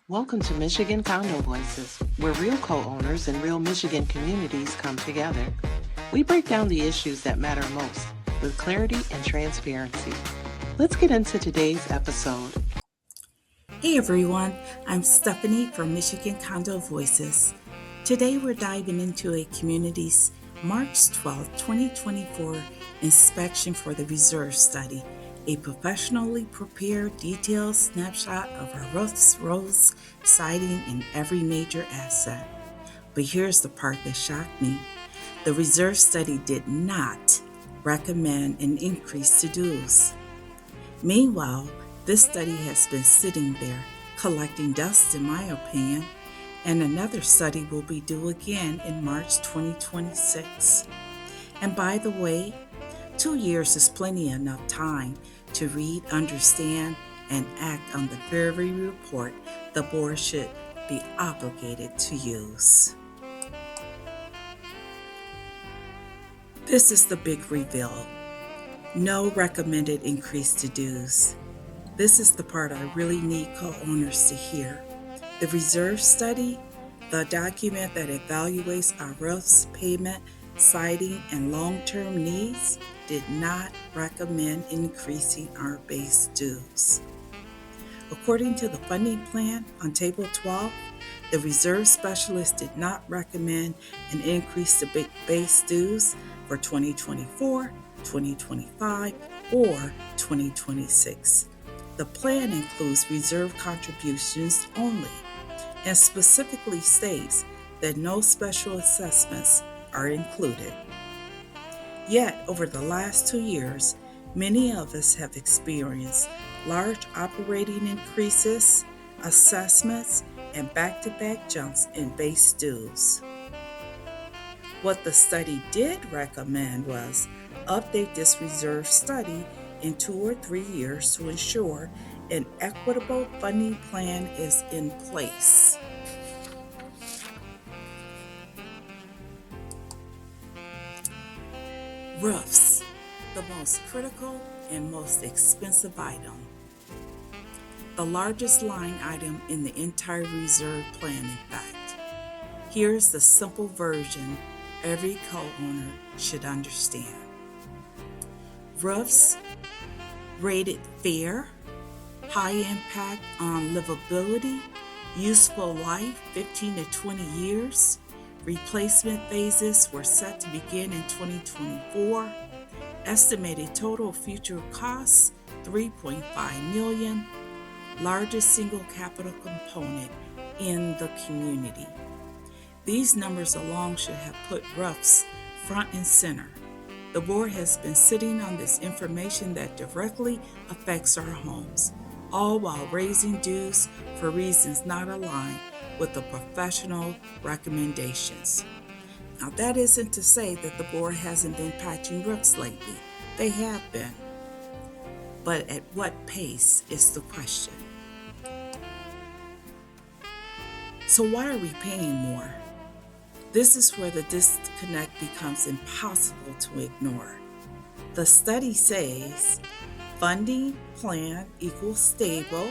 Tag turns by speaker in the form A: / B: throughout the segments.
A: Welcome to Michigan Condo Voices, where real co-owners and real Michigan communities come together. We break down the issues that matter most with clarity and transparency. Let's get into today's episode.
B: Hey everyone, I'm Stephanie from Michigan Condo Voices. Today we're diving into a community's March 12, 2024 inspection for the reserve study, a professionally prepared detailed snapshot of our roofs, roads, siding, and every major asset. But here's the part that shocked me. The reserve study did not recommend an increase to dues. Meanwhile, this study has been sitting there, collecting dust in my opinion, and another study will be due again in March 2026. And by the way, 2 years is plenty enough time to read, understand, and act on the very report the board should be obligated to use. This is the big reveal. No recommended increase to dues. This is the part I really need co-owners to hear. The reserve study, the document that evaluates our roofs, pavement, siding, and long-term needs, did not recommend increasing our base dues. According to the funding plan on Table 12, the reserve specialist did not recommend an increase to base dues for 2024, 2025, or 2026. The plan includes reserve contributions only and specifically states that no special assessments are included. Yet, over the last 2 years, many of us have experienced large operating increases, assessments, and back-to-back jumps in base dues. What the study did recommend was update this reserve study in 2 or 3 years to ensure an equitable funding plan is in place. Roofs, the most critical and most expensive item. The largest line item in the entire reserve plan, in fact. Here's the simple version every co-owner should understand. Roofs rated fair, high impact on livability, useful life 15 to 20 years. Replacement phases were set to begin in 2024. Estimated total future costs $3.5 million. Largest single capital component in the community. These numbers alone should have put roofs front and center. The board has been sitting on this information that directly affects our homes, all while raising dues for reasons not aligned with the professional recommendations. Now, that isn't to say that the board hasn't been patching roofs lately. They have been. But at what pace is the question. So why are we paying more? This is where the disconnect becomes impossible to ignore. The study says funding plan equals stable,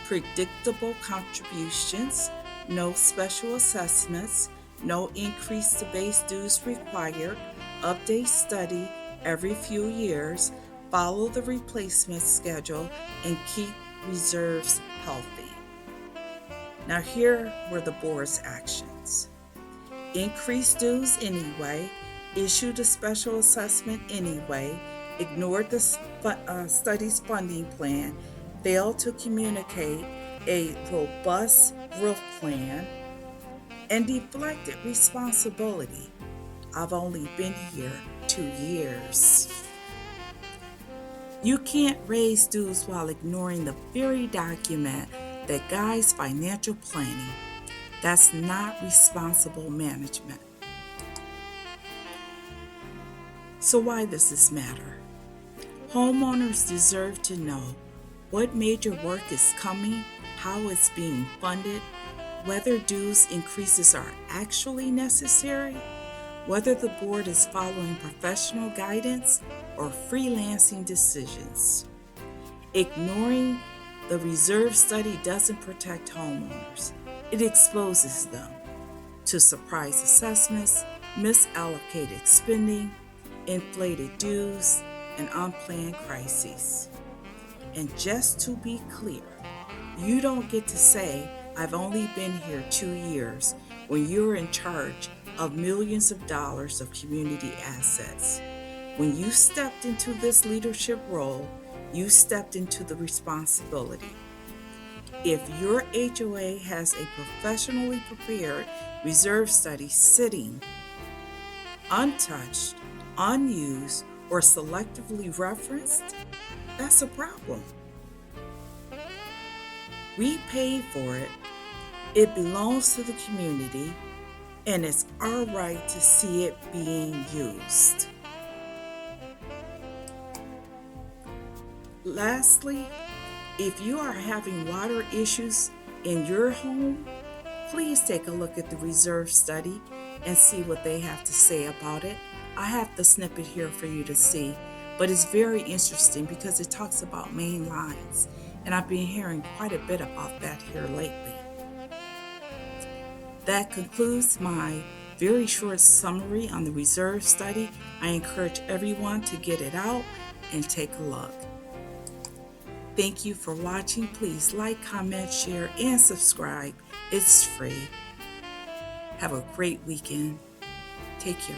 B: predictable contributions, no special assessments, no increase to base dues required, update study every few years, follow the replacement schedule, and keep reserves healthy. Now here were the board's actions. Increased dues anyway, issued a special assessment anyway, ignored the study's funding plan, failed to communicate a robust roof plan, and deflected responsibility. I've only been here 2 years. You can't raise dues while ignoring the very document that guides financial planning. That's not responsible management. So why does this matter? Homeowners deserve to know what major work is coming, how it's being funded, whether dues increases are actually necessary, whether the board is following professional guidance or freelancing decisions. Ignoring The reserve study doesn't protect homeowners. It exposes them to surprise assessments, misallocated spending, inflated dues, and unplanned crises. And just to be clear, you don't get to say, I've only been here 2 years when you're in charge of millions of dollars of community assets. When you stepped into this leadership role, you stepped into the responsibility. If your HOA has a professionally prepared reserve study sitting untouched, unused, or selectively referenced, that's a problem. We paid for it, it belongs to the community, and it's our right to see it being used. Lastly, if you are having water issues in your home, please take a look at the reserve study and see what they have to say about it. I have the snippet here for you to see, but it's very interesting because it talks about main lines, and I've been hearing quite a bit about that here lately. That concludes my very short summary on the reserve study. I encourage everyone to get it out and take a look. Thank you for watching. Please like, comment, share, and subscribe. It's free. Have a great weekend. Take care.